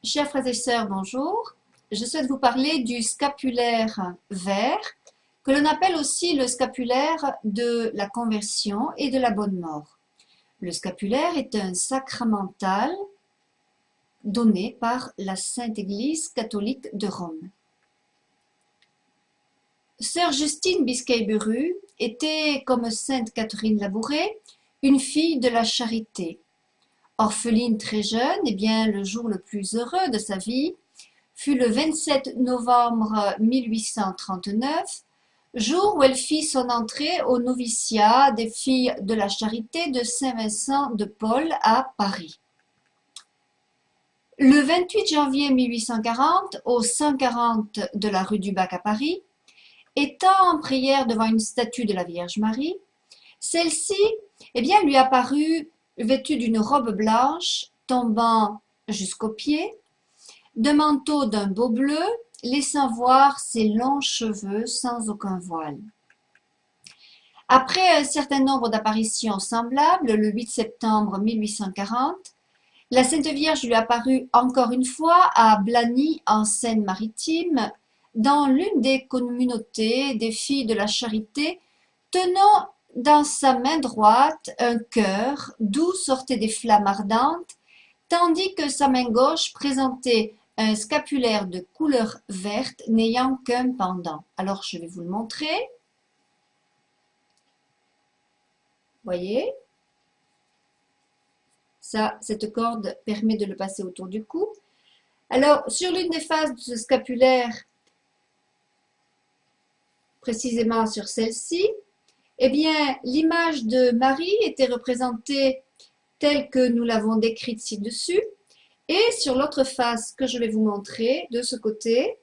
Chers frères et sœurs, bonjour. Je souhaite vous parler du scapulaire vert, que l'on appelle aussi le scapulaire de la conversion et de la bonne mort. Le scapulaire est un sacramental donné par la Sainte Église catholique de Rome. Sœur Justine Biscay-Buru était, comme Sainte Catherine Labouré, une fille de la charité. Orpheline très jeune, le jour le plus heureux de sa vie fut le 27 novembre 1839, jour où elle fit son entrée au noviciat des filles de la charité de Saint-Vincent de Paul à Paris. Le 28 janvier 1840, au 140 de la rue du Bac à Paris, étant en prière devant une statue de la Vierge Marie, celle-ci lui apparut vêtue d'une robe blanche tombant jusqu'aux pieds, d'un manteau d'un beau bleu, laissant voir ses longs cheveux sans aucun voile. Après un certain nombre d'apparitions semblables, le 8 septembre 1840, la Sainte Vierge lui apparut encore une fois à Blagny en Seine-Maritime, dans l'une des communautés des filles de la charité, tenant dans sa main droite un cœur d'où sortaient des flammes ardentes, tandis que sa main gauche présentait un scapulaire de couleur verte n'ayant qu'un pendant. Alors je vais vous le montrer. Voyez, ça, cette corde permet de le passer autour du cou. Alors sur l'une des faces de ce scapulaire, précisément sur celle-ci, l'image de Marie était représentée telle que nous l'avons décrite ci-dessus. Et sur l'autre face que je vais vous montrer, de ce côté,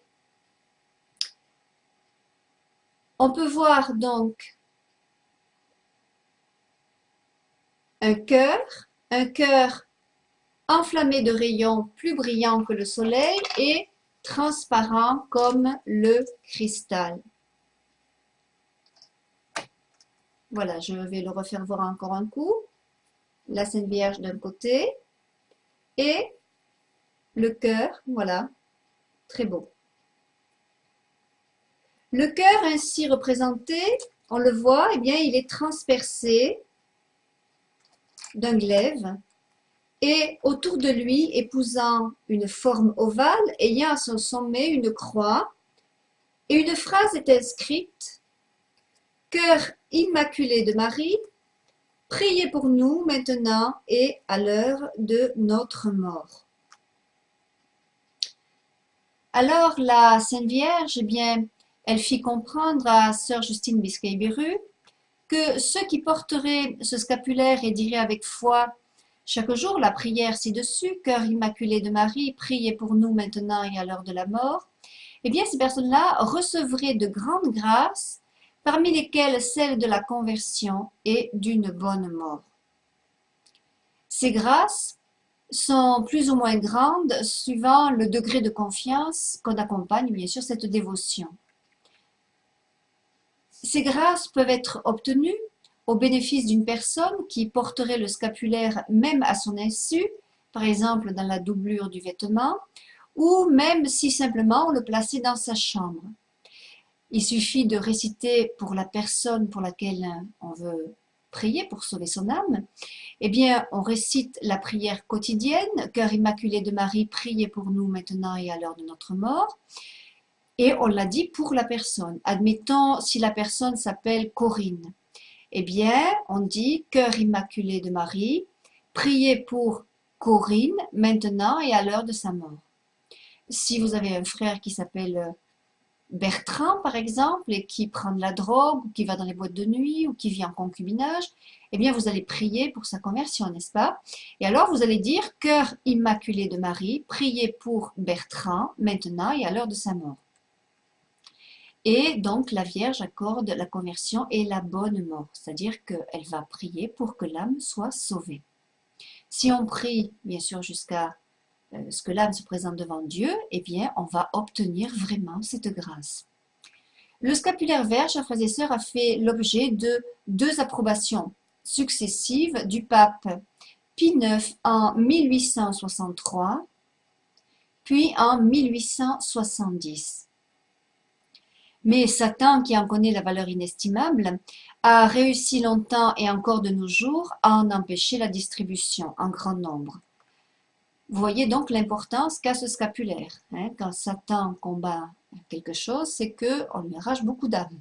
on peut voir donc un cœur enflammé de rayons plus brillants que le soleil et transparent comme le cristal. Voilà, je vais le refaire voir encore un coup. La Sainte Vierge d'un côté et le cœur, voilà, très beau. Le cœur ainsi représenté, on le voit, il est transpercé d'un glaive et autour de lui, épousant une forme ovale, ayant à son sommet une croix, et une phrase est inscrite: Cœur immaculé de Marie, priez pour nous maintenant et à l'heure de notre mort. Alors la Sainte Vierge, elle fit comprendre à sœur Justine Biscay-Buru que ceux qui porteraient ce scapulaire et diraient avec foi chaque jour la prière ci-dessus, Cœur immaculé de Marie, priez pour nous maintenant et à l'heure de la mort, ces personnes-là recevraient de grandes grâces, parmi lesquelles celle de la conversion et d'une bonne mort. Ces grâces sont plus ou moins grandes suivant le degré de confiance qu'on accompagne bien sûr cette dévotion. Ces grâces peuvent être obtenues au bénéfice d'une personne qui porterait le scapulaire même à son insu, par exemple dans la doublure du vêtement, ou même si simplement on le plaçait dans sa chambre. Il suffit de réciter pour la personne pour laquelle on veut prier pour sauver son âme, on récite la prière quotidienne, Cœur immaculé de Marie, priez pour nous maintenant et à l'heure de notre mort, et on l'a dit pour la personne. Admettons, si la personne s'appelle Corinne, on dit Cœur immaculé de Marie, priez pour Corinne maintenant et à l'heure de sa mort. Si vous avez un frère qui s'appelle Bertrand, par exemple, et qui prend de la drogue, ou qui va dans les boîtes de nuit, ou qui vit en concubinage, vous allez prier pour sa conversion, n'est-ce pas? Et alors, vous allez dire, Cœur immaculé de Marie, priez pour Bertrand, maintenant et à l'heure de sa mort. Et donc, la Vierge accorde la conversion et la bonne mort, c'est-à-dire qu'elle va prier pour que l'âme soit sauvée. Si on prie, bien sûr, jusqu'à ce que l'âme se présente devant Dieu, on va obtenir vraiment cette grâce. Le scapulaire vert, chers frères et sœurs, a fait l'objet de 2 approbations successives du pape Pie IX en 1863 puis en 1870. Mais Satan, qui en connaît la valeur inestimable, a réussi longtemps et encore de nos jours à en empêcher la distribution en grand nombre. Vous voyez donc l'importance qu'a ce scapulaire. Quand Satan combat quelque chose, c'est qu'on lui arrache beaucoup d'âmes.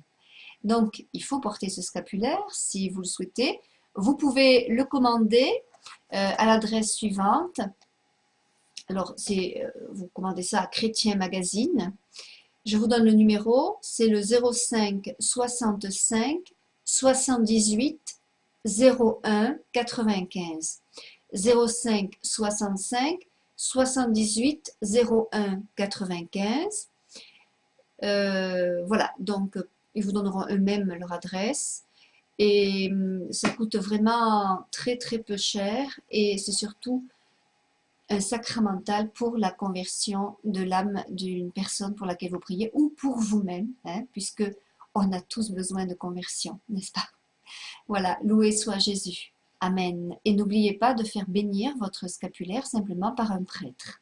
Donc, il faut porter ce scapulaire si vous le souhaitez. Vous pouvez le commander à l'adresse suivante. Alors, vous commandez ça à Chrétien Magazine. Je vous donne le numéro, c'est le 05 65 78 01 95. 05 65 78 01 95. Voilà, donc ils vous donneront eux-mêmes leur adresse. Et ça coûte vraiment très très peu cher et c'est surtout un sacramental pour la conversion de l'âme d'une personne pour laquelle vous priez ou pour vous-même, puisque on a tous besoin de conversion, n'est-ce pas? Voilà, loué soit Jésus. Amen. Et n'oubliez pas de faire bénir votre scapulaire simplement par un prêtre.